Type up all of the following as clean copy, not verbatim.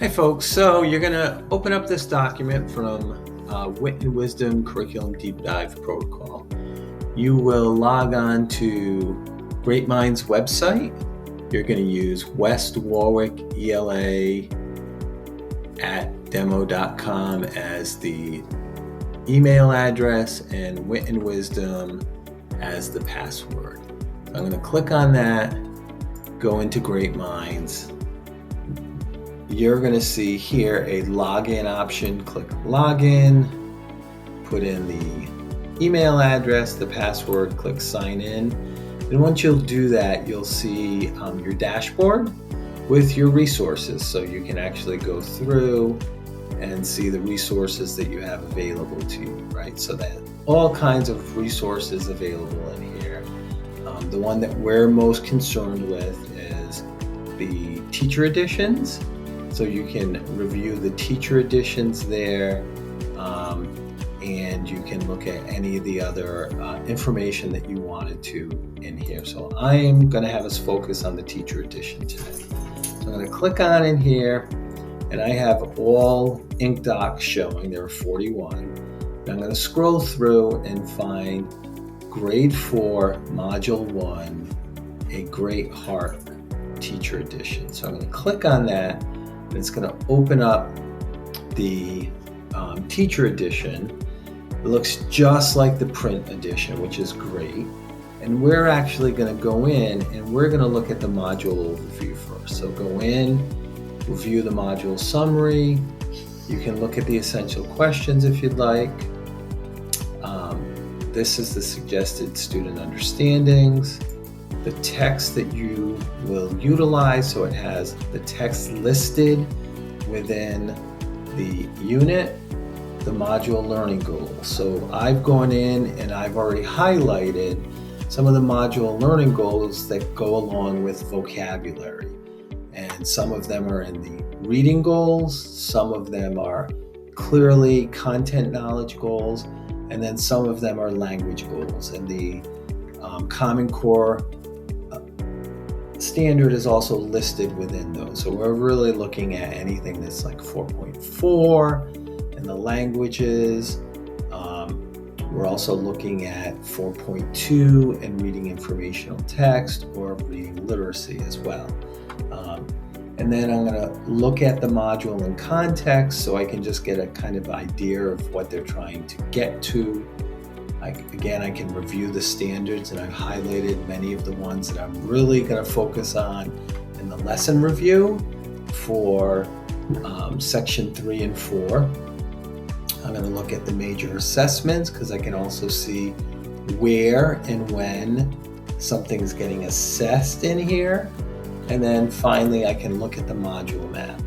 Hi folks, so you're going to open up this document from Wit and Wisdom Curriculum Deep Dive Protocol. You will log on to Great Minds website. You're going to use West Warwick ELA at demo.com as the email address and Wit and Wisdom as the password. So I'm going to click on that, go into Great Minds. You're going to see here a login option. Click login, put in the email address, the password, click sign in. And once you'll do that, you'll see your dashboard with your resources. So you can actually go through and see the resources that you have available to you, right? So that all kinds of resources available in here. The one that we're most concerned with is the teacher editions. So you can review the teacher editions there, and you can look at any of the other information that you wanted to in here. So I am going to have us focus on the teacher edition today. So I'm going to click on in here, and I have all ink docs showing. There are 41. And I'm going to scroll through and find Grade 4, Module 1, a Great Heart Teacher Edition. So I'm going to click on that. And it's going to open up the teacher edition. It looks just like the print edition, which is great. And we're actually going to go in and we're going to look at the module overview first. So go in, review the module summary. You can look at the essential questions if you'd like. This is the suggested student understandings. The text that you will utilize, so it has the text listed within the unit, the module learning goals. So I've gone in and I've already highlighted some of the module learning goals that go along with vocabulary. And some of them are in the reading goals, some of them are clearly content knowledge goals, and then some of them are language goals. And the Common Core standard is also listed within those. So we're really looking at anything that's like 4.4 and the languages. We're also looking at 4.2 and reading informational text or reading literacy as well. And then I'm going to look at the module in context so I can just get a kind of idea of what they're trying to get to. Again, I can review the standards, and I've highlighted many of the ones that I'm really going to focus on in the lesson review for section 3 and 4. I'm going to look at the major assessments because I can also see where and when something's getting assessed in here. And then finally, I can look at the module map,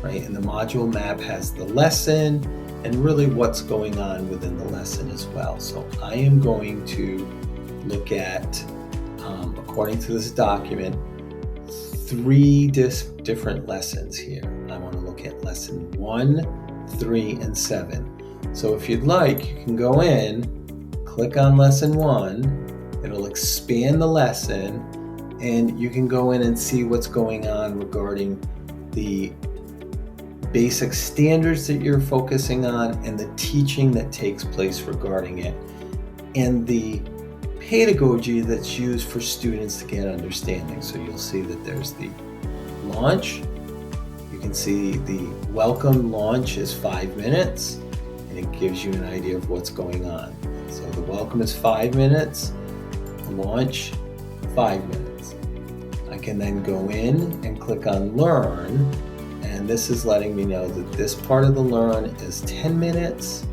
right? And the module map has the lesson and really what's going on within the lesson as well. So I am going to look at, according to this document, 3 different lessons here. I want to look at lesson 1, 3, and 7. So if you'd like, you can go in, click on lesson 1, it'll expand the lesson, and you can go in and see what's going on regarding the basic standards that you're focusing on and the teaching that takes place regarding it and the pedagogy that's used for students to get understanding. So you'll see that there's the launch. You can see the welcome launch is 5 minutes, and it gives you an idea of what's going on. So the welcome is 5 minutes, the launch 5 minutes. I can then go in and click on learn. And this is letting me know that this part of the learn is 10 minutes,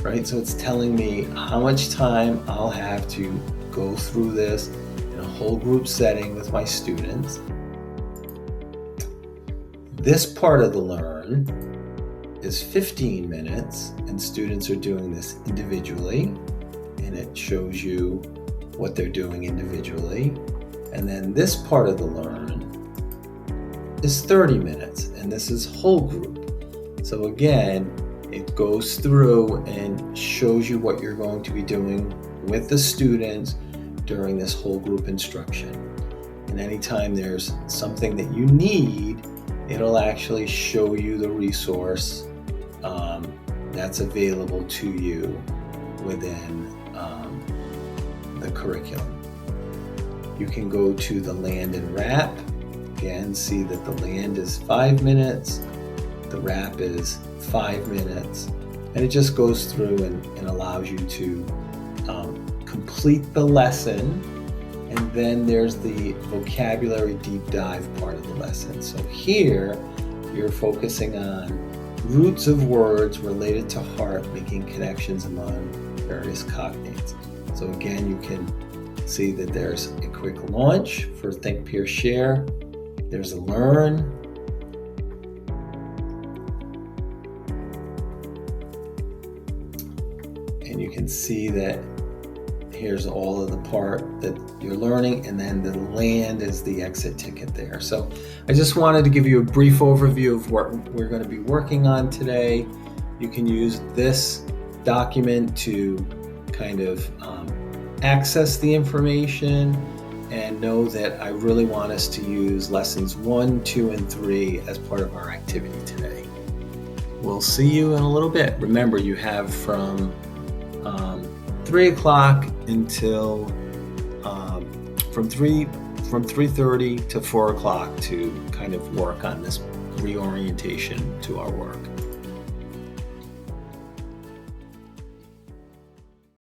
right? So it's telling me how much time I'll have to go through this in a whole group setting with my students. This part of the learn is 15 minutes, and students are doing this individually, and it shows you what they're doing individually. And then this part of the learn is 30 minutes, and this is whole group. So again, it goes through and shows you what you're going to be doing with the students during this whole group instruction. And anytime there's something that you need, it'll actually show you the resource that's available to you within the curriculum. You can go to the land and wrap. Again, see that the land is 5 minutes, the wrap is 5 minutes, and it just goes through and allows you to complete the lesson. And then there's the vocabulary deep dive part of the lesson. So here you're focusing on roots of words related to heart, making connections among various cognates. So again, you can see that there's a quick launch for Think, Peer, Share. There's a learn. And you can see that here's all of the part that you're learning, and then the land is the exit ticket there. So I just wanted to give you a brief overview of what we're going to be working on today. You can use this document to kind of access the information and know that I really want us to use lessons 1, 2, and 3 as part of our activity today. We'll see you in a little bit. Remember, you have from 3 o'clock until from 3:30 to 4 o'clock to kind of work on this reorientation to our work.